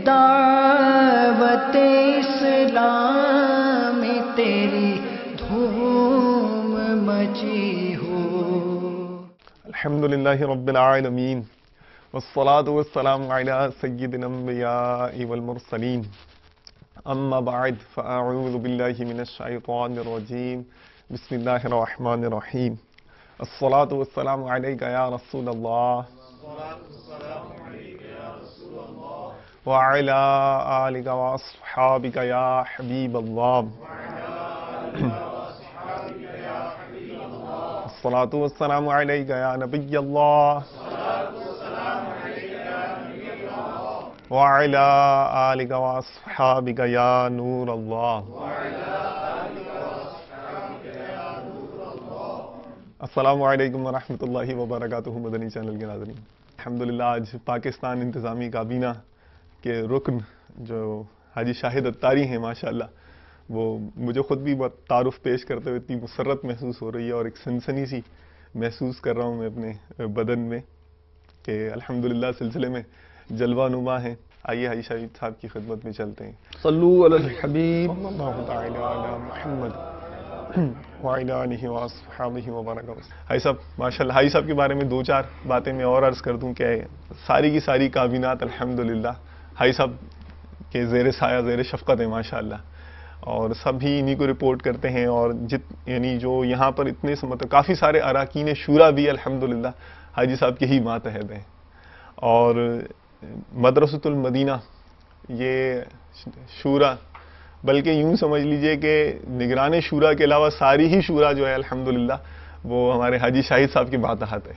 دعوت اسلام میں تیری دھوم مچی ہو۔ الحمدللہ رب العالمین والصلاة والسلام علی سید الانبیاء والمرسلین، اما بعد فاعوذ باللہ من الشیطان الرجیم، بسم اللہ الرحمن الرحیم۔ الصلاة والسلام علیک یا رسول اللہ وعلی آلک واصحابک یا حبیب اللہ۔ الصلاة والسلام علیک یا نبی اللہ وعلی آلک واصحابک یا نور اللہ۔ السلام علیکم ورحمۃ اللہ وبرکاتہ مدنی چینل کے ناظرین، الحمدللہ آج پاکستان انتظامی کابینہ کے رکن جو حاجی شاہد اتاری ہیں ماشاءاللہ، وہ مجھے خود بھی بہت تعارف پیش کرتے ہوئے اتنی مسرت محسوس ہو رہی ہے اور ایک سنسنی سی محسوس کر رہا ہوں میں اپنے بدن میں کہ الحمدللہ سلسلے میں جلوہ نما ہیں۔ آئیے حاجی شاہد صاحب کی خدمت میں چلتے ہیں۔ صلو علی الحبیب صلی اللہ تعالی علی محمد وعلی آلہ واصحابہ وبارک وسلم۔ حاجی صاحب ماشاءاللہ، حاجی صاحب کے بارے میں دو چار باتیں میں اور عرض کر دوں کہ ساری کی ساری کابینات الحمدللہ حاجی صاحب کے زیر سایہ زیر شفقت ہے ماشاءاللہ، اور سب ہی انہی کو رپورٹ کرتے ہیں، اور یعنی جو یہاں پر اتنے مطلب کافی سارے اراکین شورا بھی الحمدللہ حاجی صاحب کے ہی ماتحت ہیں، اور مدرسۃ المدینہ یہ شورا بلکہ یوں سمجھ لیجئے کہ نگران شورا کے علاوہ ساری ہی شورا جو ہے الحمدللہ وہ ہمارے حاجی شاہد صاحب کے ماتحت ہے،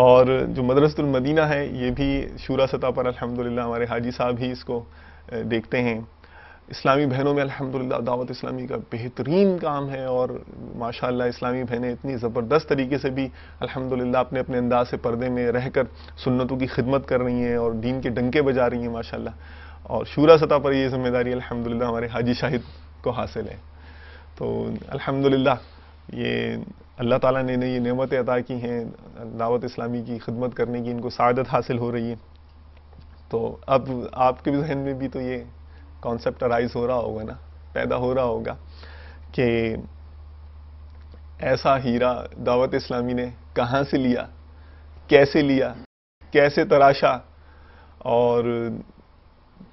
اور جو مدرسۃ المدینہ ہے یہ بھی شورا سطح پر الحمدللہ ہمارے حاجی صاحب ہی اس کو دیکھتے ہیں۔ اسلامی بہنوں میں الحمدللہ دعوت اسلامی کا بہترین کام ہے، اور ماشاءاللہ اسلامی بہنیں اتنی زبردست طریقے سے بھی الحمدللہ اپنے اپنے انداز سے پردے میں رہ کر سنتوں کی خدمت کر رہی ہیں اور دین کے ڈنکے بجا رہی ہیں ماشاءاللہ، اور شورا سطح پر یہ ذمہ داری الحمدللہ ہمارے حاجی شاہد کو حاصل ہے۔ تو الحمدللہ یہ اللہ تعالیٰ نے یہ نعمتیں عطا کی ہیں دعوت اسلامی کی خدمت کرنے کی، ان کو سعادت حاصل ہو رہی ہے۔ تو اب آپ کے ذہن میں بھی تو یہ کانسیپٹ ارائز ہو رہا ہوگا نا، پیدا ہو رہا ہوگا کہ ایسا ہیرا دعوت اسلامی نے کہاں سے لیا، کیسے تراشا، اور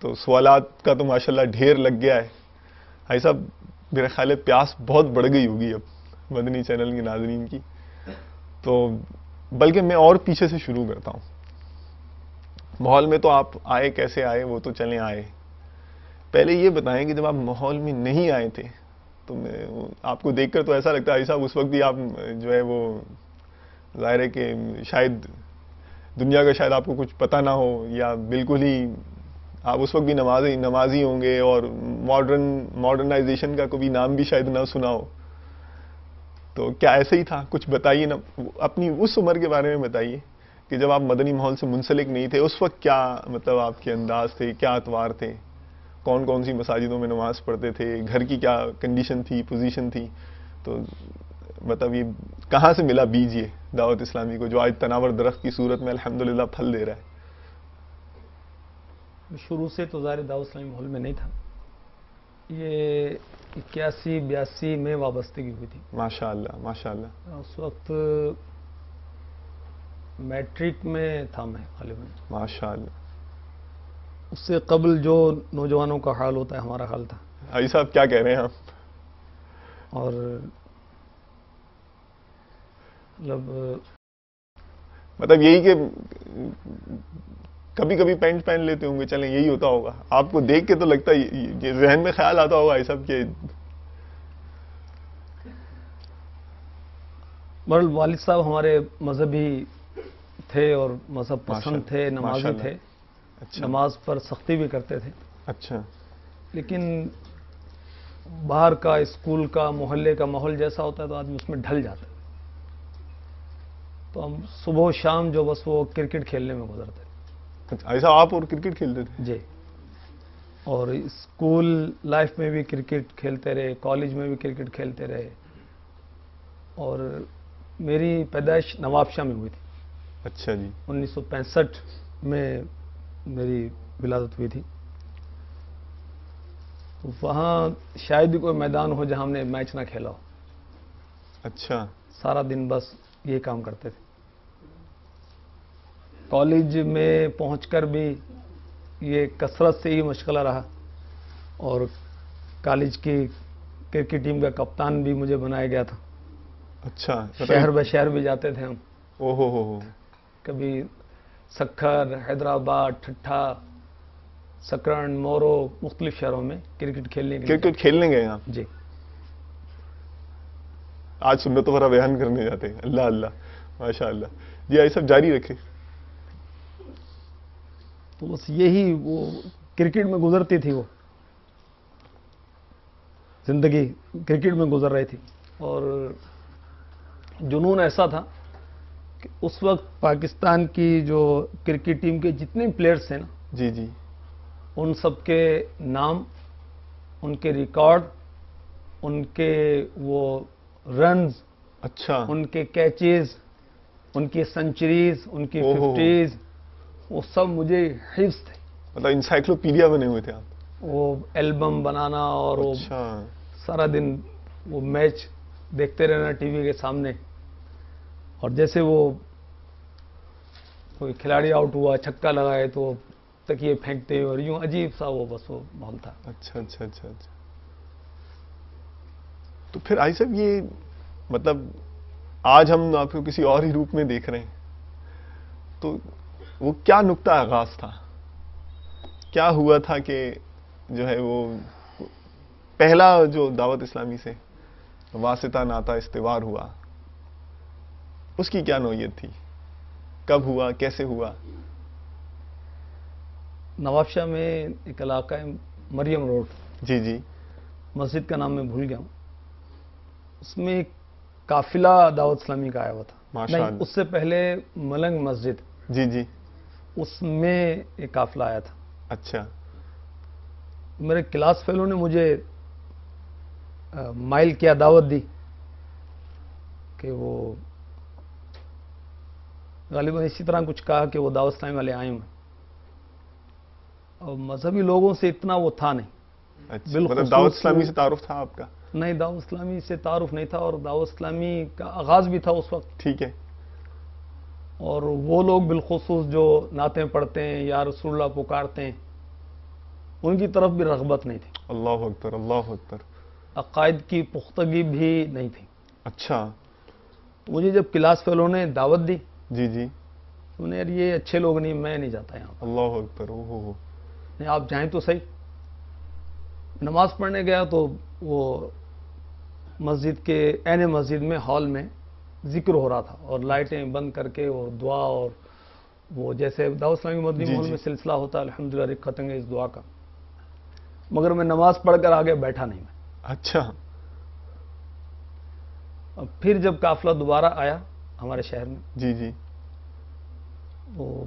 تو سوالات کا تو ماشاءاللہ ڈھیر لگ گیا ہے۔ بھائی صاحب میرے خیال ہے پیاس بہت بڑھ گئی ہوگی اب مدنی چینل کے ناظرین کی، تو بلکہ میں اور پیچھے سے شروع کرتا ہوں۔ ماحول میں تو آپ آئے، کیسے آئے وہ تو چلیں آئے، پہلے یہ بتائیں کہ جب آپ ماحول میں نہیں آئے تھے تو آپ کو دیکھ کر تو ایسا لگتا ہے صاحب اس وقت بھی آپ جو ہے وہ ظاہر ہے کہ شاید دنیا کا شاید آپ کو کچھ پتہ نہ ہو، یا بالکل ہی آپ اس وقت بھی نمازی ہوں گے اور ماڈرنائزیشن کا کبھی نام بھی شاید نہ سنا ہو۔ تو کیا ایسے ہی تھا؟ کچھ بتائیے نا، اپنی اس عمر کے بارے میں بتائیے کہ جب آپ مدنی ماحول سے منسلک نہیں تھے، اس وقت کیا مطلب آپ کے انداز تھے، کیا اطوار تھے، کون کون سی مساجدوں میں نماز پڑھتے تھے، گھر کی کیا کنڈیشن تھی، پوزیشن تھی، تو مطلب یہ کہاں سے ملا بیج یہ دعوت اسلامی کو جو آج تناور درخت کی صورت میں الحمدللہ پھل دے رہا ہے؟ شروع سے تو ظاہر دعوت اسلامی ماحول میں نہیں تھا، یہ 81-82 میں وابستگی ہوئی تھی ماشاءاللہ ماشاءاللہ۔ اس وقت میٹرک میں تھا میں غالباً، ماشاءاللہ۔ اس سے قبل جو نوجوانوں کا حال ہوتا ہے ہمارا حال تھا۔ حاجی صاحب کیا کہہ رہے ہیں آپ؟ اور مطلب یہی کہ کبھی کبھی پینٹ پہن لیتے ہوں گے، چلیں یہی ہوتا ہوگا، آپ کو دیکھ کے تو لگتا ہے یہ ذہن میں خیال آتا ہوگا حاجی صاحب کہ والد صاحب ہمارے مذہبی تھے اور مذہب پسند تھے، نمازی تھے، نماز پر سختی بھی کرتے تھے۔ اچھا۔ لیکن باہر کا، اسکول کا، محلے کا ماحول جیسا ہوتا ہے تو آدمی اس میں ڈھل جاتا ہے، تو ہم صبح و شام جو بس وہ کرکٹ کھیلنے میں گزرتے تھے۔ ایسا آپ اور کرکٹ کھیلتے تھے؟ جی، اور اسکول لائف میں بھی کرکٹ کھیلتے رہے، کالج میں بھی کرکٹ کھیلتے رہے، اور میری پیدائش نواب شاہ میں ہوئی تھی۔ اچھا جی۔ 1965 میں میری ولادت ہوئی تھی. وہاں شاید ہی کوئی میدان ہو جہاں ہم نے میچ نہ کھیلا ہو. اچھا. سارا دن بس یہ کام کرتے تھے. کالج میں پہنچ کر بھی یہ کثرت سے ہی مشغلہ رہا اور کالج کی کرکٹ ٹیم کا کپتان بھی مجھے بنایا گیا تھا. اچھا. شہر بہ شہر بھی جاتے تھے ہم. او ہو. کبھی سکھر، حیدرآباد، ٹھٹھا، سکرن، مورو، مختلف شہروں میں کرکٹ کھیلنے کے لیے. کرکٹ کھیلنے گئے آپ؟ جی. آج سنتوں بھرا بیان کرنے جاتے ہیں. اللہ اللہ، ماشاء اللہ. جی یہ سب جاری رکھیں. تو بس یہی وہ کرکٹ میں گزرتی تھی، وہ زندگی کرکٹ میں گزر رہی تھی. اور جنون ایسا تھا کہ اس وقت پاکستان کی جو کرکٹ ٹیم کے جتنے پلیئرز تھے نا، جی جی. ان سب کے نام، ان کے ریکارڈ، ان کے وہ رنز، اچھا. ان کے کیچز، ان کی سنچریز، ان کی 50s، وہ سب مجھے حفظ تھے. مطلب انسائکلوپیڈیا بنے ہوئے تھے آپ. وہ البم بنانا اور وہ اچھا. سارا دن وہ میچ دیکھتے رہنا ٹی وی کے سامنے. اور جیسے وہ کوئی کھلاڑی آؤٹ ہوا، چھکا لگائے تو تکیے پھینکتے اور یوں عجیب سا وہ بس وہ ماحول تھا. اچھا اچھا اچھا اچھا. تو پھر آئی صاحب یہ مطلب آج ہم آپ کو کسی اور ہی روپ میں دیکھ رہے ہیں، تو وہ کیا نقطہ آغاز تھا؟ کیا ہوا تھا کہ جو ہے وہ پہلا جو دعوت اسلامی سے واسطہ ناتا استوار ہوا، اس کی کیا نوعیت تھی؟ کب ہوا؟ کیسے ہوا؟ نواب شاہ میں ایک علاقہ ہے مریم روڈ، جی جی. مسجد کا نام میں بھول گیا ہوں. اس میں ایک قافلہ دعوت اسلامی کا آیا ہوا تھا. ماشاء نہیں، اللہ. اس سے پہلے ملنگ مسجد، جی جی. اس میں ایک قافلہ آیا تھا. اچھا. میرے کلاس فیلو نے مجھے مائل کیا، دعوت دی کہ وہ غالباً اسی طرح کچھ کہا کہ وہ دعوت اسلامی والے آئے ہوئے. اور مذہبی لوگوں سے اتنا وہ تھا نہیں. اچھا. مطلب دعوت اسلامی سے تعارف تھا آپ کا؟ نہیں، دعوت اسلامی سے تعارف نہیں تھا، اور دعوت اسلامی کا آغاز بھی تھا اس وقت. ٹھیک ہے. اور وہ لوگ بالخصوص جو نعتیں پڑھتے ہیں یا رسول اللہ پکارتے ہیں، ان کی طرف بھی رغبت نہیں تھی. اللہ اکبر، اللہ اکبر. عقائد کی پختگی بھی نہیں تھی. اچھا. تو مجھے جب کلاس فیلو نے دعوت دی، جی جی. تو نے یار یہ اچھے لوگ نہیں، میں نہیں جاتا یہاں. اللہ اکبر. اوہ. نہیں، آپ جائیں تو صحیح. نماز پڑھنے گیا تو وہ مسجد کے عین مسجد میں ہال میں ذکر ہو رہا تھا، اور لائٹیں بند کر کے اور دعا، اور وہ جیسے دعوت اسلامی مدنی جی ماحول جی. میں سلسلہ ہوتا ہے الحمدللہ رکعتیں اس دعا کا. مگر میں نماز پڑھ کر آگے بیٹھا نہیں. میں اچھا. اب پھر جب قافلہ دوبارہ آیا ہمارے شہر میں، جی جی. وہ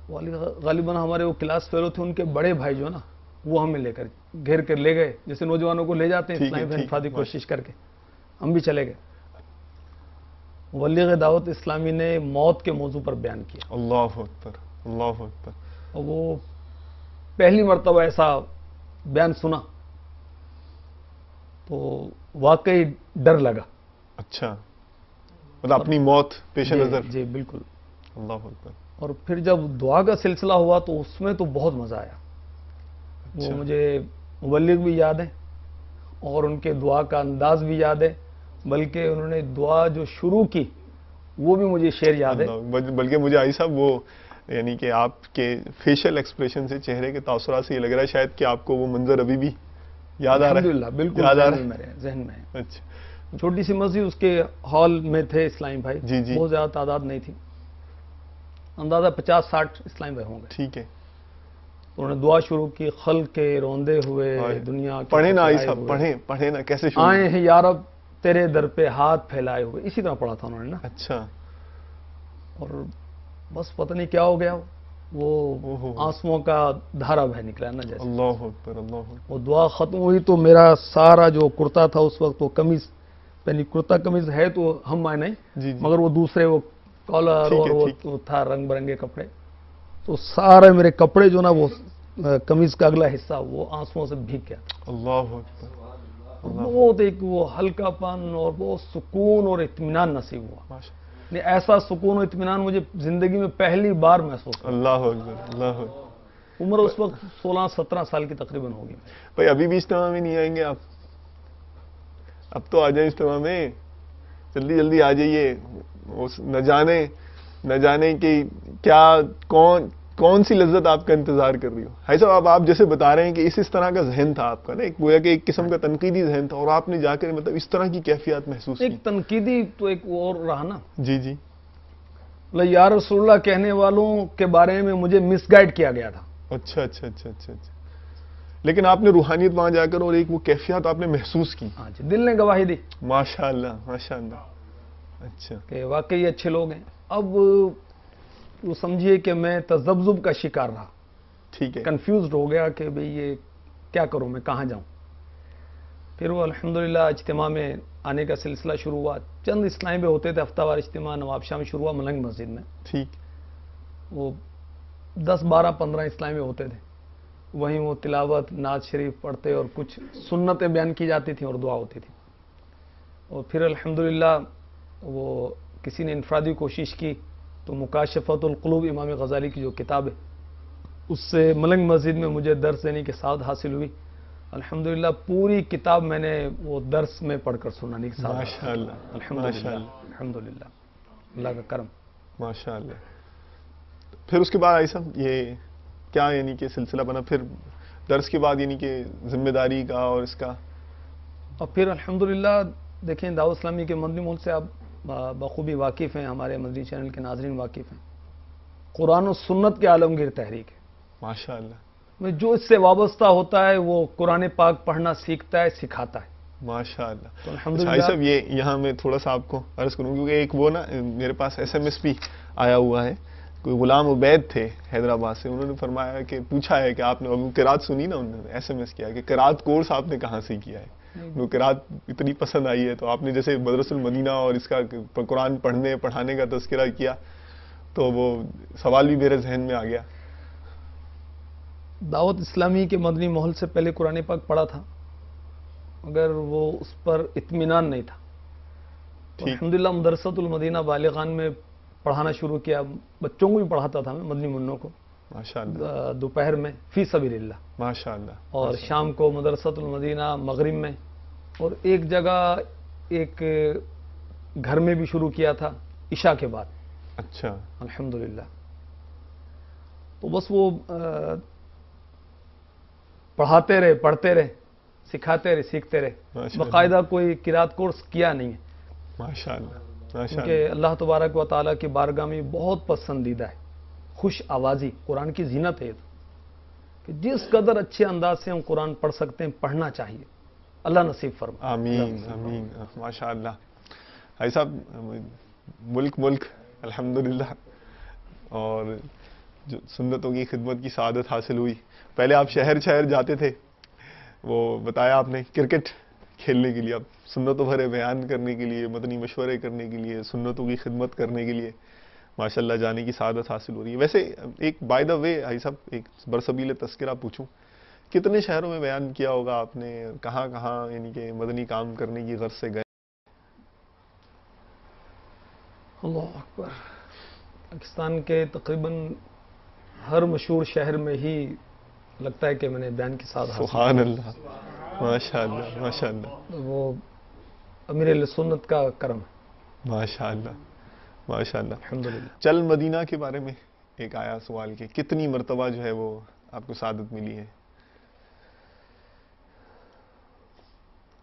غالباً ہمارے وہ کلاس فیلو تھے، ان کے بڑے بھائی جو نا، وہ ہمیں لے کر گھیر کر لے گئے، جیسے نوجوانوں کو لے جاتے ہیں ٹھیک ہے، اسلامی ٹھیک ہے. انفرادی کوشش کر کے. ہم بھی چلے گئے. مبلغ دعوت اسلامی نے موت کے موضوع پر بیان کیا، اللہ اکبر، اللہ اکبر. اور وہ پہلی مرتبہ ایسا بیان سنا تو واقعی ڈر لگا. اچھا. مطلب اپنی موت پیش نظر. جی بالکل. اللہ اکبر. اور پھر جب دعا کا سلسلہ ہوا تو اس میں تو بہت مزہ آیا. وہ اچھا. مجھے مبلغ بھی یاد ہے اور ان کے دعا کا انداز بھی یاد ہے، بلکہ انہوں نے دعا جو شروع کی وہ بھی مجھے شعر یاد ہے. بلکہ مجھے آئی صاحب وہ یعنی کہ آپ کے فیشل ایکسپریشن سے، چہرے کے تاثرات سے یہ لگ رہا ہے شاید کہ آپ کو وہ منظر ابھی بھی یاد آ رہا ہے. الحمدللہ بالکل یاد آ رہا ذہن ہے. میں ہے، ذہن میں ہے. اچھا. چھوٹی سی مسجد، اس کے ہال میں تھے اسلامی بھائی. جی جی. بہت زیادہ تعداد نہیں تھی، اندازہ 50-60 اسلامی بھائی ہوں گے. ٹھیک ہے. انہوں نے دعا شروع کی، خلق کے روندے ہوئے ہائے. دنیا کے پڑھیں نا آئی پھیلائے صاحب، ہوئے. پڑھیں نا. کیسے شروع؟ آئے ہیں یارب تیرے در پہ ہاتھ پھیلائے ہوئے، اسی طرح پڑھا تھا انہوں نے نا. اچھا. اور بس پتہ نہیں کیا ہو گیا، وہ آنسوؤں کا دھارا بہ نکلا نا جیسے. اللہ اکبر، اللہ اکبر. وہ دعا ختم ہوئی تو میرا سارا جو کرتا تھا اس وقت، وہ قمیض یعنی کرتا قمیض ہے تو ہم آئے نہیں، جی جی. مگر وہ دوسرے وہ کالر ٹھیک اور ہے، وہ ٹھیک. وہ تھا رنگ برنگے کپڑے، تو سارے میرے کپڑے جو نا وہ قمیض کا اگلا حصہ وہ آنسوؤں سے بھیگ گیا تھا. اللہ اکبر. بہت ایک وہ ہلکا پن اور بہت سکون اور اطمینان نصیب ہوا. ماشاء نہیں ایسا سکون اور اطمینان مجھے زندگی میں پہلی بار محسوس ہوا. اللہ اکبر. اللہ اکبر. عمر اس وقت 16-17 سال کی تقریباً ہوگی. بھائی ابھی بھی اجتماع میں نہیں آئیں گے آپ؟ اب تو آ جائیں اجتماع میں, جلدی جلدی آ جائیے. نہ جانے کہ کیا کون سی لذت آپ کا انتظار کر رہی ہو. بھائی صاحب آپ جیسے بتا رہے ہیں کہ اس طرح کا ذہن تھا آپ کا نا, ایک گویا کہ ایک قسم کا تنقیدی ذہن تھا, اور آپ نے جا کر مطلب اس طرح کی کیفیات محسوس کی. ایک تنقیدی تو ایک اور رہا نا, جی جی. یا رسول اللہ کہنے والوں کے بارے میں مجھے مس گائیڈ کیا گیا تھا. اچھا اچھا اچھا اچھا اچھا. لیکن آپ نے روحانیت وہاں جا کر اور ایک وہ کیفیات آپ نے محسوس کی. ہاں جی, دل نے گواہی دی ماشاء اللہ ماشاء اللہ. اچھا. کہ واقعی اچھے لوگ ہیں. اب وہ سمجھیے کہ میں تذبذب کا شکار رہا, ٹھیک ہے. کنفیوزڈ ہو گیا کہ بھئی یہ کیا کروں, میں کہاں جاؤں. پھر وہ الحمدللہ اجتماع میں آنے کا سلسلہ شروع ہوا. چند اسلامی بھی ہوتے تھے, ہفتہ وار اجتماع نواب شاہ میں شروع ہوا ملنگ مسجد میں. ٹھیک. وہ 10-12-15 اسلامی ہوتے تھے. وہیں وہ تلاوت نعت شریف پڑھتے اور کچھ سنتیں بیان کی جاتی تھیں اور دعا ہوتی تھی. اور پھر الحمدللہ وہ کسی نے انفرادی کوشش کی تو مکاشفۃ القلوب امام غزالی کی جو کتاب ہے اس سے ملنگ مسجد میں مجھے درس دینے کی سعادت حاصل ہوئی. الحمدللہ پوری کتاب میں نے وہ درس میں پڑھ کر سنانے کی سعادت. ماشاء اللہ. الحمدللہ الحمدللہ اللہ کا کرم. ماشاء اللہ. پھر اس کے بعد آئی صاحب یہ کیا یعنی کہ سلسلہ بنا پھر درس کے بعد, یعنی کہ ذمہ داری کا اور اس کا؟ اور پھر الحمدللہ دیکھیں دعوت اسلامی کے مدنی ملک سے آپ بخوبی واقف ہیں, ہمارے مدنی چینل کے ناظرین واقف ہیں. قرآن و سنت کے عالمگیر تحریک ہے. ماشاء اللہ. میں جو اس سے وابستہ ہوتا ہے وہ قرآن پاک پڑھنا سیکھتا ہے, سکھاتا ہے. ماشاء اللہ. تو الحمدللہ بھائی صاحب یہ یہاں میں تھوڑا سا آپ کو عرض کروں, کیونکہ ایک وہ نا میرے پاس SMS بھی آیا ہوا ہے, کوئی غلام عبید تھے حیدرآباد سے, انہوں نے فرمایا کہ پوچھا ہے کہ آپ نے ابو قرات سنی نا, انہوں نے SMS کیا کہ قرات کورس آپ نے کہاں سے کیا ہے. وہ قرات اتنی پسند آئی ہے, تو آپ نے جیسے مدرسۃ المدینہ اور اس کا قرآن پڑھانے کا تذکرہ کیا تو وہ سوال بھی میرے ذہن میں آ گیا. دعوت اسلامی کے مدنی ماحول سے پہلے قرآن پاک پڑھا تھا مگر وہ اس پر اطمینان نہیں تھا. الحمدللہ مدرسۃ المدینہ بالغان میں پڑھانا شروع کیا. بچوں کو بھی پڑھاتا تھا میں, مدنی منوں کو, ماشاء اللہ. دوپہر میں فی سبیل اللہ, ماشاء اللہ. اور شام کو مدرسۃ المدینہ مغرب میں, اور ایک جگہ ایک گھر میں بھی شروع کیا تھا عشاء کے بعد. اچھا. الحمدللہ. تو بس وہ پڑھاتے رہے, پڑھتے رہے, سکھاتے رہے, سیکھتے رہے. باقاعدہ کوئی قرات کورس کیا نہیں ہے. ماشاء اللہ. کیونکہ اللہ تبارک و تعالیٰ کی بارگاہ میں بہت پسندیدہ ہے خوش آوازی. قرآن کی زینت ہے کہ جس قدر اچھے انداز سے ہم قرآن پڑھ سکتے ہیں پڑھنا چاہیے. اللہ نصیب فرما. آمین آمین. ماشاء اللہ. بھائی صاحب ملک الحمدللہ, اور جو سنتوں کی خدمت کی سعادت حاصل ہوئی. پہلے آپ شہر جاتے تھے, وہ بتایا آپ نے کرکٹ کھیلنے کے لیے, اب سنتوں بھرے بیان کرنے کے لیے, مدنی مشورے کرنے کے لیے, سنتوں کی خدمت کرنے کے لیے ماشاءاللہ جانے کی سعادت حاصل ہو رہی ہے. ویسے ایک بائی دا وے بھائی صاحب ایک برسبیل تذکرہ پوچھوں, کتنے شہروں میں بیان کیا ہوگا آپ نے, کہاں کہاں یعنی کہ مدنی کام کرنے کی غرض سے گئے؟ اللہ اکبر. پاکستان کے تقریباً ہر مشہور شہر میں ہی لگتا ہے کہ میں نے بیان کی سعادت حاصل. سبحان اللہ. ماشاء اللہ ماشاء اللہ. وہ امیر اہل سنت کا کرم ہے. ماشاء اللہ ماشاء اللہ. الحمدللہ. چل مدینہ کے بارے میں ایک آیا سوال کہ کتنی مرتبہ جو ہے وہ آپ کو سعادت ملی ہے؟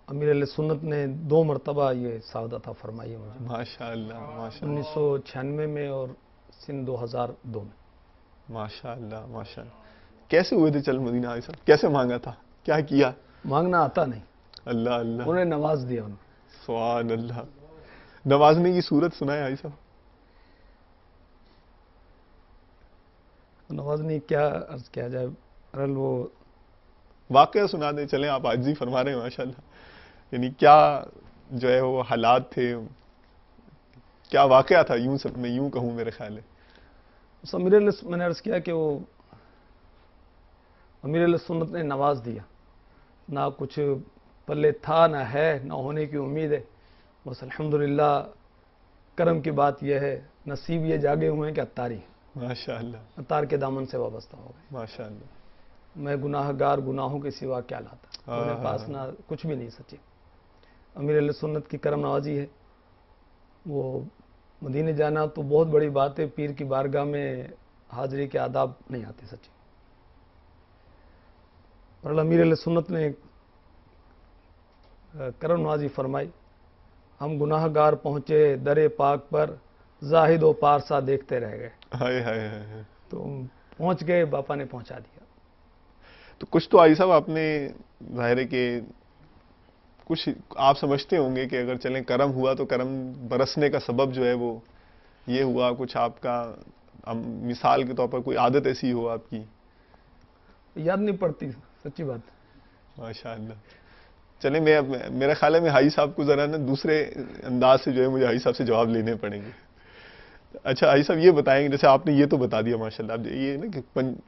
امیر اہل سنت نے 2 مرتبہ یہ سعادت عطا فرمائی ہے مجھے. ماشاء اللہ ماشاء اللہ. 1996 میں اور سن 2002 میں. ماشاء اللہ ماشاء اللہ. کیسے ہوئے تھے چل مدینہ آئے صاحب, کیسے مانگا تھا, کیا کیا؟ مانگنا آتا نہیں, اللہ اللہ. انہیں نواز دیا. سبحان اللہ. نوازنے کی صورت سنائے آئی صاحب. نوازنے کیا عرض کیا جائے, ارل وہ واقعہ سنا دیں. چلیں آپ عاجزی فرما رہے ہیں ماشاء اللہ, یعنی کیا جو ہے وہ حالات تھے, کیا واقعہ تھا, میں یوں کہوں میرے خیال ہے. اس میں نے عرض کیا کہ وہ امیر علیہ سنت نے نواز دیا، نہ کچھ پلے تھا نہ ہے، نہ ہونے کی امید ہے، بس الحمدللہ کرم کی بات یہ ہے، نصیب یہ جاگے ہوئے ہیں کہ عطاری ہیں، ماشاءاللہ عطار کے دامن سے وابستہ ہو گئے۔ ماشاءاللہ میں گناہ گار گناہوں کے سوا کیا لاتا، میرے پاس نہ کچھ بھی نہیں سچی۔ امیر علیہ سنت کی کرم نوازی ہے، وہ مدینے جانا تو بہت بڑی بات ہے، پیر کی بارگاہ میں حاضری کے آداب نہیں آتے سچی۔ اور امیر علیہ سنت نے کرم نوازی فرمائی، ہم گناہ گار پہنچے در پاک پر، زاہد و پارسا دیکھتے رہ گئے۔ ہائے ہائے ہائے۔ تو پہنچ گئے، باپا نے پہنچا دیا۔ تو کچھ تو آئی صاحب آپ نے ظاہر ہے کہ کچھ آپ سمجھتے ہوں گے کہ اگر چلیں کرم ہوا تو کرم برسنے کا سبب جو ہے وہ یہ ہوا، کچھ آپ کا مثال کے طور پر کوئی عادت ایسی ہو آپ کی؟ یاد نہیں پڑتی سچی بات۔ ماشاءاللہ۔ چلیں میرا خیال ہے میں حاجی صاحب کو ذرا نا دوسرے انداز سے جو ہے مجھے حاجی صاحب سے جواب لینے پڑیں گے۔ اچھا حاجی صاحب یہ بتائیں گے، جیسے آپ نے یہ تو بتا دیا ماشاءاللہ، اب یہ نا کہ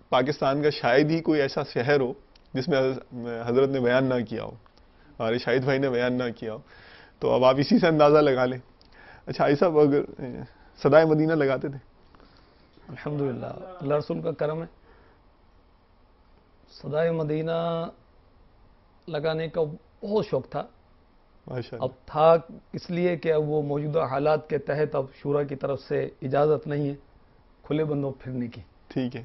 پاکستان کا شاید ہی کوئی ایسا شہر ہو جس میں حضرت نے بیان نہ کیا ہو، ہمارے شاہد بھائی نے بیان نہ کیا ہو، تو اب آپ اسی سے اندازہ لگا لیں۔ اچھا حاجی صاحب اگر صدائے مدینہ لگاتے تھے؟ الحمدللہ اللہ رسول کا کرم ہے، صدائے مدینہ لگانے کا بہت شوق تھا۔ ماشاءاللہ۔ اب تھا اس لیے کہ اب وہ موجودہ حالات کے تحت اب شورا کی طرف سے اجازت نہیں ہے کھلے بندوں پھرنے کی۔ ٹھیک ہے۔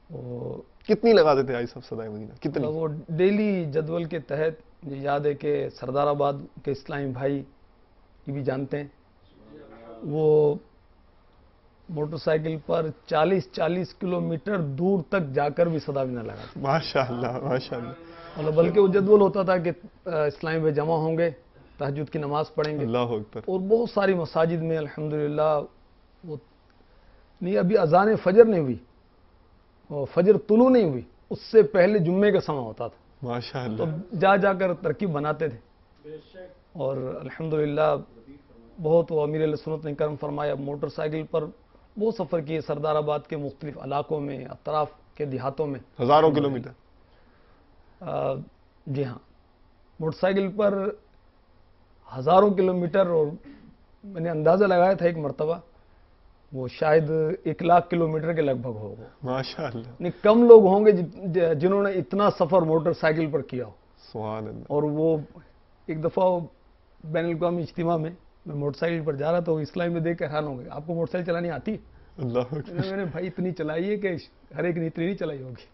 وہ کتنی لگاتے تھے حاجی صاحب صدائے مدینہ؟ کتنی؟ وہ ڈیلی جدول کے تحت، مجھے یاد ہے کہ سردار آباد کے اسلامی بھائی یہ بھی جانتے ہیں، وہ موٹر سائیکل پر 40 کلومیٹر دور تک جا کر بھی صدا مدینہ لگاتے ماشاءاللہ ماشاءاللہ۔ ہیں، بلکہ وہ جدول ہوتا تھا کہ اسلامی بھائی جمع ہوں گے، تہجد کی نماز پڑھیں گے، اللہ اکبر۔ اور بہت ساری مساجد میں الحمدللہ وہ نہیں، ابھی اذان فجر نہیں ہوئی اور فجر طلوع نہیں ہوئی، اس سے پہلے جمعے کا سماں ہوتا تھا، ماشاءاللہ۔ تو جا جا کر ترکیب بناتے تھے، اور الحمدللہ بہت وہ امیر علیہ سنت نے کرم فرمایا، موٹر سائیکل پر بہت سفر کیے سردار آباد کے مختلف علاقوں میں، اطراف کے دیہاتوں میں، ہزاروں کلومیٹر؟ جی ہاں، موٹر سائیکل پر ہزاروں کلومیٹر، اور میں نے اندازہ لگایا تھا ایک مرتبہ وہ شاید 1,00,000 کلومیٹر کے لگ بھگ ہو، ماشاءاللہ نہیں کم لوگ ہوں گے جنہوں نے اتنا سفر موٹر سائیکل پر کیا ہو۔ سبحان اللہ۔ اور وہ ایک دفعہ بین الاقوامی اجتماع میں موٹر سائیکل پر جا رہا تھا، وہ اسلامی میں دیکھ کے حیران ہو گئے، آپ کو موٹر سائیکل چلانی آتی؟ اللہ اکبر۔ میں نے بھائی اتنی چلائی ہے کہ ہر ایک نے اتنی نہیں چلائی ہوگی۔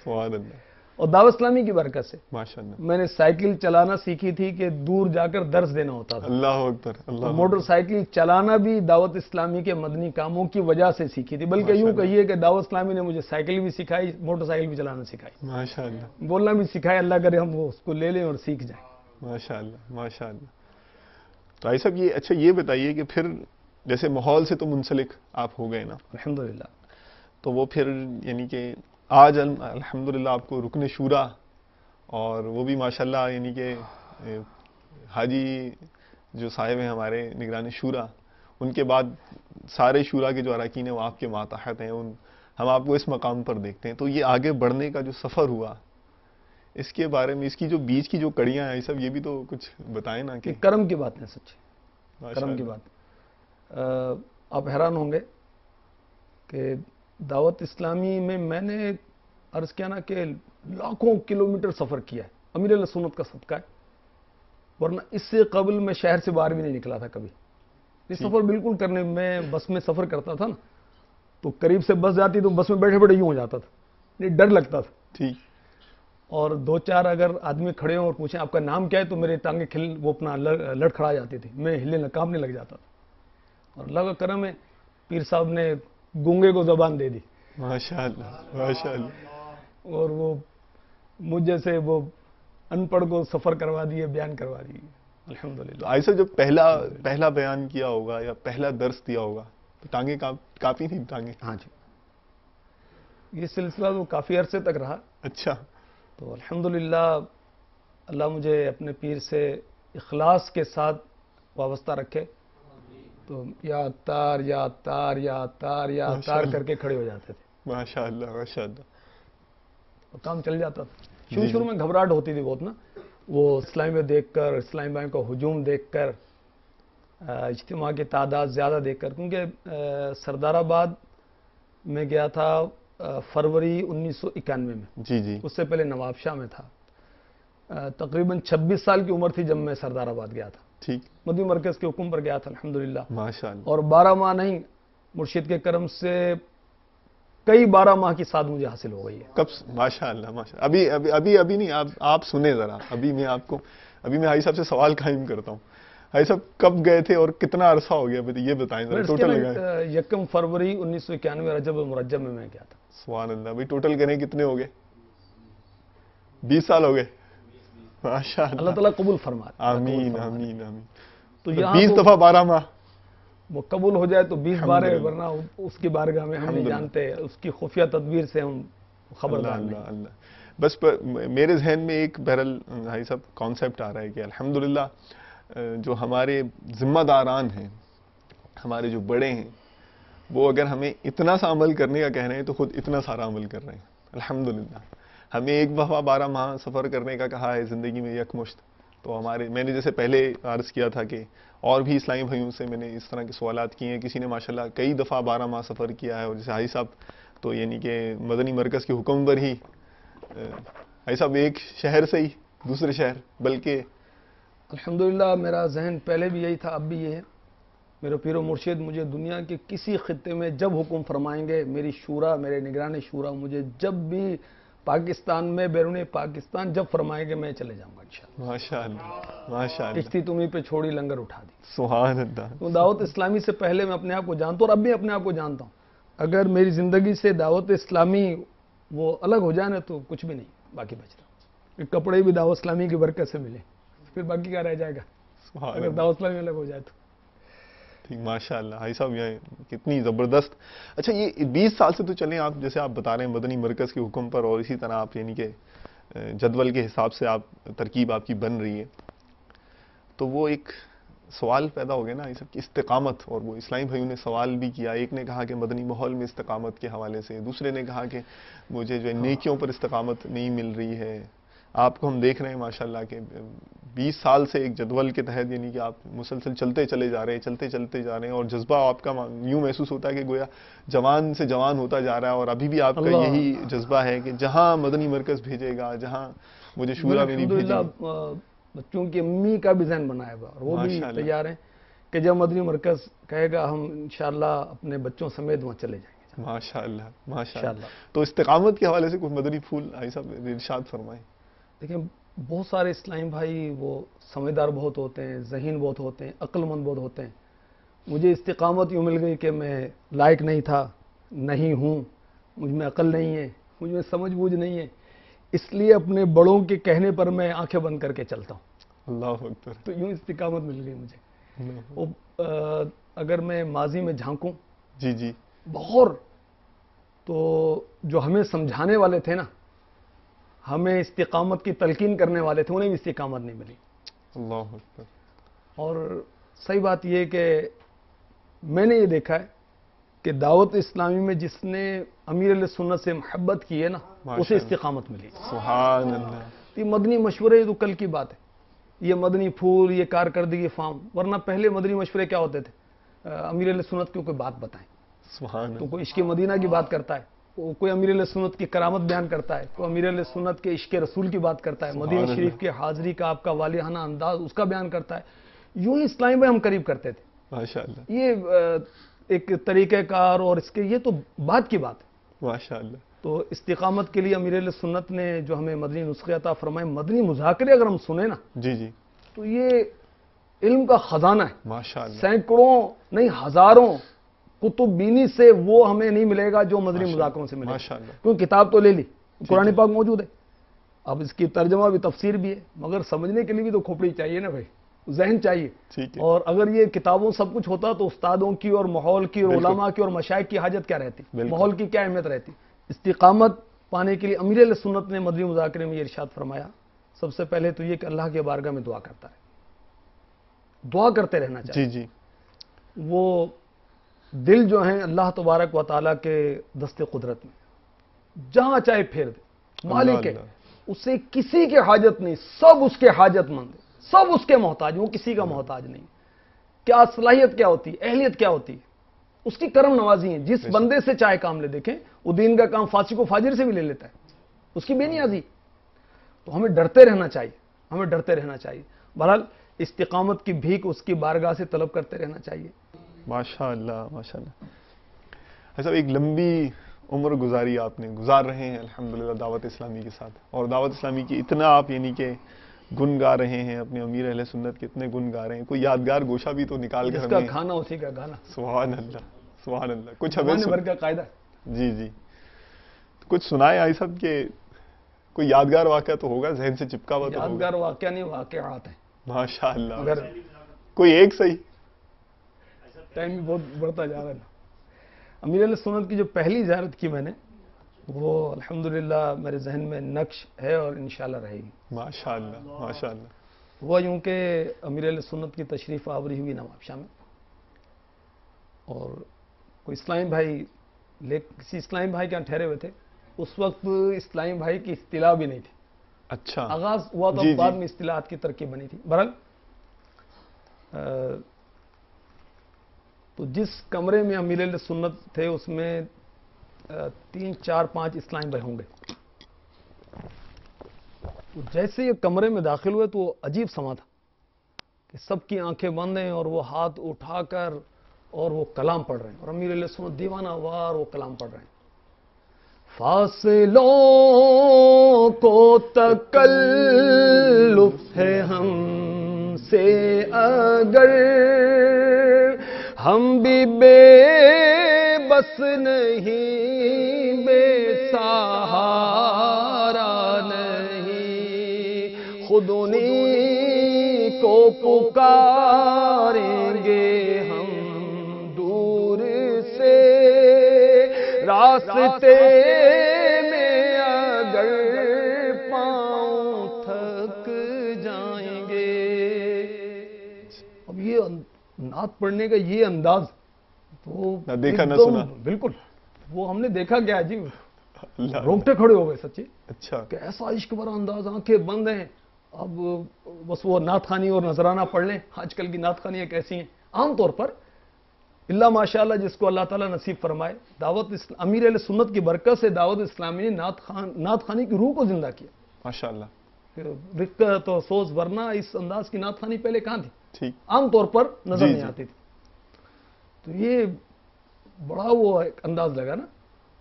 سبحان اللہ۔ اور دعوت اسلامی کی برکت سے ماشاءاللہ۔ میں نے سائیکل چلانا سیکھی تھی کہ دور جا کر درس دینا ہوتا تھا، اللہ اکبر۔ اللہ اور موٹر سائیکل چلانا بھی دعوت اسلامی کے مدنی کاموں کی وجہ سے سیکھی تھی، بلکہ یوں کہیے کہ دعوت اسلامی نے مجھے سائیکل بھی سکھائی، موٹر سائیکل بھی چلانا سکھائی، ماشاءاللہ بولنا بھی سکھایا، اللہ کرے ہم وہ اس کو لے لیں اور سیکھ جائیں۔ ماشاءاللہ ماشاءاللہ۔ تو بھائی صاحب یہ اچھا یہ بتائیے کہ پھر جیسے ماحول سے تو منسلک آپ ہو گئے نا، الحمدللہ تو وہ پھر یعنی کہ آج الحمدللہ آپ کو رکن شورا، اور وہ بھی ماشاءاللہ یعنی کہ حاجی جو صاحب ہیں ہمارے نگران شورا، ان کے بعد سارے شورا کے جو اراکین ہیں وہ آپ کے ماتحت ہیں، ہم آپ کو اس مقام پر دیکھتے ہیں۔ تو یہ آگے بڑھنے کا جو سفر ہوا، اس کے بارے میں، اس کی جو بیچ کی جو کڑیاں ہیں، یہ سب یہ بھی تو کچھ بتائیں نا کہ یہ کرم کی بات ہے، سچی کرم کی ماشاءاللہ۔ بات۔ آپ حیران ہوں گے کہ دعوت اسلامی میں نے عرض کیا نا کہ لاکھوں کلومیٹر سفر کیا ہے، امیر علیہ سنت کا صدقہ ہے، ورنہ اس سے قبل میں شہر سے باہر بھی نہیں نکلا تھا کبھی۔ یہ سفر بالکل کرنے میں بس میں سفر کرتا تھا نا، تو قریب سے بس جاتی تو بس میں بیٹھے بیٹھے یوں ہو جاتا تھا، ڈر لگتا تھا، ٹھیک۔ اور 2-4 اگر آدمی کھڑے ہوں اور پوچھیں آپ کا نام کیا ہے تو میرے ٹانگیں وہ اپنا لڑکھڑا جاتی تھی، میں ہلنے کانپنے لگ جاتا تھا، اور اللہ کا کرم ہے پیر صاحب نے گونگے کو زبان دے دی، ماشاءاللہ ماشاءاللہ۔ اور وہ مجھ جیسے وہ ان پڑھ کو سفر کروا دیے، بیان کروا دیے، تو الحمدللہ۔ ایسا جب پہلا بیان کیا ہوگا یا پہلا درس دیا ہوگا تو ٹانگیں کافی تھیں ٹانگیں؟ ہاں جی، یہ سلسلہ تو کافی عرصے تک رہا، اچھا۔ تو الحمدللہ اللہ مجھے اپنے پیر سے اخلاص کے ساتھ وابستہ رکھے، تو تو یا تار یا تار یا تار یا تار کر کے کھڑے ہو جاتے تھے. ماشاء اللہ ماشاء اللہ. اور کام چل جاتا تھا. شروع میں گھبراہٹ ہوتی تھی بہت نا, وہ اسلامی میں دیکھ کر, اسلامی بھائی کا ہجوم دیکھ کر, اجتماع کی تعداد زیادہ دیکھ کر, کیونکہ سردار آباد میں گیا تھا فروری 1991 میں. جی جی. اس سے پہلے نواب شاہ میں تھا. تقریباً 26 سال کی عمر تھی جب میں سردار آباد گیا تھا. ٹھیک. مدنی مرکز کے حکم پر گیا تھا الحمدللہ. ماشاء اللہ. اور 12 ماہ نہیں, مرشد کے کرم سے کئی 12 ماہ کی سعادت مجھے حاصل ہو گئی ہے. کب؟ ماشاء اللہ ماشاء اللہ. ابھی نہیں, آپ سنیں ذرا. ابھی میں حاجی صاحب سے سوال قائم کرتا ہوں. حاجی صاحب کب گئے تھے اور کتنا عرصہ ہو گیا, یہ بتائیں ذرا. ٹوٹل لگائیں. 1 فروری 1991 رجب المرجب میں گیا تھا. سبحان اللہ. بھائی ٹوٹل کریں کتنے ہو گئے؟ 20 سال ہو گئے. ماشاء اللہ. اللہ تعالیٰ قبول فرمائے. آمین آمین آمین. تو یہاں 20 دفعہ 12 ماہ وہ قبول ہو جائے تو 20 بار ہے, ورنہ اس کی بارگاہ میں ہم نہیں جانتے, اس کی خفیہ تدبیر سے ہم خبردار نہیں. اللہ اللہ. بس میرے ذہن میں ایک بہرحال بھائی صاحب کانسیپٹ آ رہا ہے کہ الحمدللہ جو ہمارے ذمہ داران ہیں, ہمارے جو بڑے ہیں, وہ اگر ہمیں اتنا سا عمل کرنے کا کہہ رہے ہیں تو خود اتنا سارا عمل کر رہے ہیں الحمدللہ. ہمیں 1 دفعہ 12 ماہ سفر کرنے کا کہا ہے زندگی میں یکمشت. تو میں نے جیسے پہلے عرض کیا تھا کہ اور بھی اسلامی بھائیوں سے میں نے اس طرح کے سوالات کیے ہیں. کسی نے ماشاءاللہ کئی دفعہ 12 ماہ سفر کیا ہے, اور جیسے حاجی صاحب تو یعنی کہ مدنی مرکز کے حکم پر ہی, حاجی صاحب ایک شہر سے ہی دوسرے شہر, بلکہ الحمدللہ میرا ذہن پہلے بھی یہی تھا, اب بھی یہ ہے. میرے پیر و مرشد مجھے دنیا کے کسی خطے میں جب حکم فرمائیں گے, میری شورا, میرے نگران شورا مجھے جب بھی پاکستان میں بیرون پاکستان جب فرمائیں گے میں چلے جاؤں گا انشاءاللہ. ماشاء اللہ ماشاء اللہ. کشتی تمہیں پہ چھوڑی لنگر اٹھا دی. سبحان اللہ. تو دعوت اسلامی سے پہلے میں اپنے آپ کو جانتا ہوں, اور اب بھی اپنے آپ کو جانتا ہوں. اگر میری زندگی سے دعوت اسلامی وہ الگ ہو جائے نا تو کچھ بھی نہیں باقی بچتا. کپڑے بھی دعوت اسلامی کی برکت سے ملے, پھر باقی کیا رہ جائے گا اگر دعوت اسلامی الگ ہو جائے تو. ٹھیک. ماشاء اللہ. حاجی صاحب یہ کتنی زبردست. اچھا, یہ 20 سال سے تو چلیں آپ, جیسے آپ بتا رہے ہیں مدنی مرکز کے حکم پر, اور اسی طرح آپ یعنی کہ جدول کے حساب سے آپ ترکیب آپ کی بن رہی ہے, تو وہ ایک سوال پیدا ہو گیا نا یہ سب کی استقامت. اور وہ اسلامی بھائیوں نے سوال بھی کیا. ایک نے کہا کہ مدنی ماحول میں استقامت کے حوالے سے, دوسرے نے کہا کہ مجھے جو ہے نیکیوں پر استقامت نہیں مل رہی ہے. آپ کو ہم دیکھ رہے ہیں ماشاءاللہ کہ 20 سال سے ایک جدول کے تحت یعنی کہ آپ مسلسل چلتے چلے جا رہے ہیں, اور جذبہ آپ کا یوں محسوس ہوتا ہے کہ گویا جوان سے جوان ہوتا جا رہا ہے. اور ابھی بھی آپ کا یہی جذبہ ہے کہ جہاں مدنی مرکز بھیجے گا, جہاں مجھے شورا میری بھیجے گا. بچوں کی امی کا بھی ذہن بنایا ہوا, اور وہ بھی تیار ہیں کہ جب مدنی مرکز کہے گا ہم انشاءاللہ اپنے بچوں سمیت وہاں چلے جائیں گے. ماشاءاللہ ماشاءاللہ. تو استقامت کے حوالے سے کوئی مدنی پھول حاجی صاحب ارشاد فرمائیں. دیکھیں بہت سارے اسلام بھائی وہ سمجھدار بہت ہوتے ہیں, ذہین بہت ہوتے ہیں, عقل مند بہت ہوتے ہیں. مجھے استقامت یوں مل گئی کہ میں لائق نہیں تھا, نہیں ہوں, مجھ میں عقل نہیں ہے, مجھ میں سمجھ بوجھ نہیں ہے, اس لیے اپنے بڑوں کے کہنے پر میں آنکھیں بند کر کے چلتا ہوں. اللہ اکبر. تو یوں استقامت مل گئی مجھے. اگر میں ماضی میں جھانکوں جی جی بہت, تو جو ہمیں سمجھانے والے تھے نا, ہمیں استقامت کی تلقین کرنے والے تھے, انہیں بھی استقامت نہیں ملی. اللہ اکبر. اور صحیح بات یہ کہ میں نے یہ دیکھا ہے کہ دعوت اسلامی میں جس نے امیر علیہ سنت سے محبت کی ہے نا, اسے استقامت ملی. سبحان اللہ. یہ مدنی مشورے یہ تو کل کی بات ہے, یہ مدنی پھول, یہ کارکردگی فارم, ورنہ پہلے مدنی مشورے کیا ہوتے تھے, امیر علیہ سنت کی کوئی بات بتائیں, سبحان تو کوئی عشق مدینہ کی بات کرتا ہے, کوئی امیر علیہ سنت کی کرامت بیان کرتا ہے, کوئی امیر علیہ سنت کے عشق رسول کی بات کرتا ہے, مدینہ شریف کی حاضری کا آپ کا والیانہ انداز اس کا بیان کرتا ہے. یوں ہی اسلام میں ہم قریب کرتے تھے. ماشاءاللہ. یہ ایک طریقہ کار, اور اس کے یہ تو بات کی بات ہے. ماشاءاللہ. تو استقامت کے لیے امیر علیہ سنت نے جو ہمیں مدنی نسخے عطا فرمائے, مدنی مذاکرے اگر ہم سنیں نا, جی جی, تو یہ علم کا خزانہ ہے. ماشاءاللہ. سینکڑوں نہیں ہزاروں کتب بینی سے وہ ہمیں نہیں ملے گا جو مدنی مذاکروں سے ملے گا. ماشاءاللہ. کیونکہ کتاب تو لے لی, قرآن پاک موجود ہے, اب اس کی ترجمہ بھی تفسیر بھی ہے, مگر سمجھنے کے لیے بھی تو کھوپڑی چاہیے نا بھائی, ذہن چاہیے. اور اگر یہ کتابوں سب کچھ ہوتا تو استادوں کی اور ماحول کی اور علماء کی اور مشائخ کی حاجت کیا رہتی, ماحول کی کیا اہمیت رہتی. استقامت پانے کے لیے امیر علیہ سنت نے مدنی مذاکرے میں یہ ارشاد فرمایا, سب سے پہلے تو یہ کہ اللہ کے بارگاہ میں دعا کرتا ہے, دعا کرتے رہنا چاہیے. جی جی. وہ دل جو ہیں اللہ تبارک و تعالیٰ کے دست قدرت میں، جہاں چاہے پھیر دے، مالک ہے، اسے کسی کے حاجت نہیں، سب اس کے حاجت مند، سب اس کے محتاج، وہ کسی کا محتاج نہیں۔ کیا صلاحیت کیا ہوتی ہے، اہلیت کیا ہوتی ہے، اس کی کرم نوازی ہے۔ جس بندے سے چاہے کام لے، دیکھیں وہ دین کا کام فاسق و فاجر سے بھی لے لیتا ہے، اس کی بے نیازی۔ تو ہمیں ڈرتے رہنا چاہیے، ہمیں ڈرتے رہنا چاہیے۔ بہرحال استقامت کی بھیک اس کی بارگاہ سے طلب کرتے رہنا چاہیے۔ ماشاء اللہ ماشاء اللہ۔ صاحب ایک لمبی عمر گزاری آپ نے، گزار رہے ہیں الحمدللہ دعوت اسلامی کے ساتھ، اور دعوت اسلامی کی اتنا آپ یعنی کہ گن گا رہے ہیں، اپنے امیر اہل سنت کے اتنے گن گا رہے ہیں، کوئی یادگار گوشہ بھی تو نکال کر جس کا ہمیں۔ کھانا اسی کا گانا، سبحان اللہ سبحان اللہ۔ کچھ ہمیں زمانے بھر کا قاعدہ۔ جی جی، کچھ سنائے آئی صاحب کہ کوئی یادگار واقعہ تو ہوگا، ذہن سے چپکا ہوا تو ہوگا۔ یادگار واقعہ نہیں، واقعات ہیں۔ ماشاء اللہ، اگر کوئی ایک صحیح۔ ٹائم بھی بہت بڑھتا جا رہا ہے نا۔ امیر علیہ سنت کی جو پہلی زیارت کی میں نے، وہ الحمدللہ میرے ذہن میں نقش ہے اور انشاءاللہ رہے گی۔ ماشاء اللہ ماشاء اللہ۔ ہوا یوں کہ امیر علیہ سنت کی تشریف آوری ہوئی نواب شاہ میں، اور کوئی اسلامی بھائی کسی اسلامی بھائی کے یہاں ٹھہرے ہوئے تھے۔ اس وقت اسلامی بھائی کی اصطلاح بھی نہیں تھی، اچھا، آغاز ہوا تو جی بعد جی۔ میں اصطلاحات کی ترکیب بنی تھی۔ بہرحال تو جس کمرے میں امیر علیہ سنت تھے اس میں 3 4 5 اسلامی بھائی ہوں گے۔ تو جیسے یہ کمرے میں داخل ہوئے تو عجیب سما تھا کہ سب کی آنکھیں بند ہیں اور وہ ہاتھ اٹھا کر اور وہ کلام پڑھ رہے ہیں، اور امیر علیہ سنت دیوانہ وار وہ کلام پڑھ رہے ہیں۔ فاصلوں کو تکلف ہے ہم سے اگر، ہم بھی بے بس نہیں، بے سہارا نہیں، خود انہیں کو پکاریں گے ہم دور سے، راستے میں اگر پاؤں تھک جائیں گے۔ اب یہ نعت پڑھنے کا یہ انداز تو نہ دیکھا نہ ایک دم سنا۔ بالکل، وہ ہم نے دیکھا کیا جی، اللہ، روکتے کھڑے ہو گئے سچی اچھا، کہ ایسا عشق بھرا انداز، آنکھیں بند ہیں۔ اب بس وہ نعت خوانی اور نذرانہ پڑھ لیں۔ آج کل کی نعت خوانیاں کیسی ہیں، عام طور پر اللہ ماشاءاللہ جس کو اللہ تعالیٰ نصیب فرمائے، امیر علیہ سنت کی برکت سے دعوت اسلامی نے نعت خوانی کی روح کو زندہ کیا۔ ماشاء اللہ، رقت اور سوز، ورنہ اس انداز کی نعت خوانی پہلے کہاں تھی، ٹھیک، عام طور پر نظر جی نہیں جی۔ آتی تھی۔ تو یہ بڑا وہ ایک انداز لگا نا۔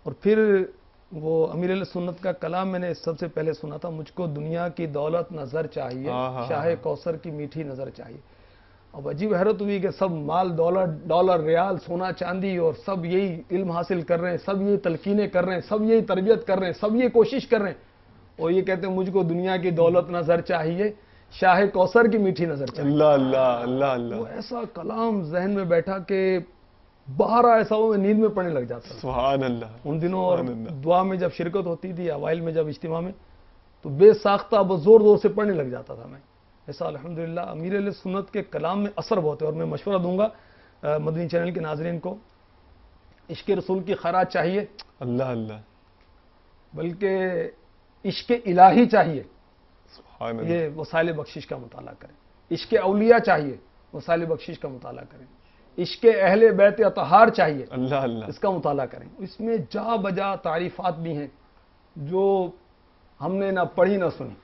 اور پھر وہ امیر علیہ سنت کا کلام میں نے سب سے پہلے سنا تھا، مجھ کو دنیا کی دولت نظر چاہیے، شاہ کوثر کی میٹھی نظر چاہیے۔ اب عجیب حیرت ہوئی کہ سب مال ڈالر ریال سونا چاندی اور سب یہی علم حاصل کر رہے ہیں، سب یہی تلقینیں کر رہے ہیں، سب یہی تربیت کر رہے ہیں، سب یہ کوشش کر رہے ہیں، اور یہ کہتے ہیں مجھ کو دنیا کی دولت نظر چاہیے، شاہ کوثر کی میٹھی نظر چاہیے۔ اللہ اللہ اللہ اللہ، وہ ایسا کلام ذہن میں بیٹھا کہ باہر ایسا وہ میں نیند میں پڑنے لگ جاتا تھا سبحان اللہ، ان دنوں۔ اور سبحان اللہ۔ دعا میں جب شرکت ہوتی تھی، اوائل میں جب اجتماع میں، تو بے ساختہ بس زور زور سے پڑھنے لگ جاتا تھا میں ایسا۔ الحمدللہ امیر علیہ سنت کے کلام میں اثر بہت ہے، اور میں مشورہ دوں گا مدنی چینل کے ناظرین کو، عشق رسول کی خیرات چاہیے اللہ اللہ، بلکہ عشق الہی چاہیے، سبحان اللہ، یہ وسائل بخشش کا مطالعہ کریں۔ عشق اولیاء چاہیے، وسائل بخشش کا مطالعہ کریں۔ عشق اہل بیت اطہار چاہیے، اللہ اللہ، اس کا مطالعہ کریں۔ اس میں جا بجا تعریفات بھی ہیں جو ہم نے نہ پڑھی نہ سنی،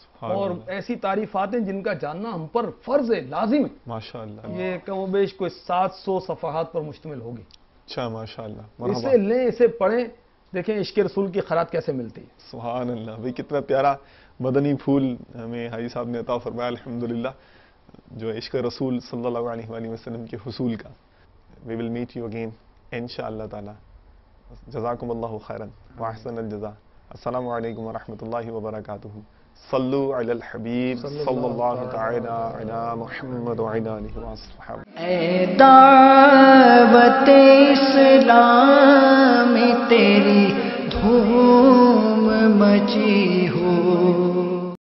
سبحان اور اللہ، ایسی تعریفات ہیں جن کا جاننا ہم پر فرض ہے، لازم ہے۔ ماشاء اللہ، یہ کم و بیش کوئی 700 صفحات پر مشتمل ہوگی۔ اچھا، ماشاء اللہ، مرحبا، اسے لیں، اسے پڑھیں، دیکھیں عشق رسول کی خیرات کیسے ملتی ہے۔ سبحان اللہ۔ بھئی کتنا پیارا مدنی پھول ہمیں حاجی صاحب نے عطا فرمایا الحمدللہ، جو عشق رسول صلی اللہ علیہ وآلہ وسلم کے حصول کا۔ We will meet you again انشاءاللہ تعالی۔ جزاکم اللہ خیرا واحسن الجزاء۔ السلام علیکم ورحمۃ اللہ وبرکاتہ۔ صلو علی الحبیب صلی اللہ تعالی علی محمد وعلی آلہ وصحبہ۔ اے دعوت اسلام تیری دھوم مچی ہو،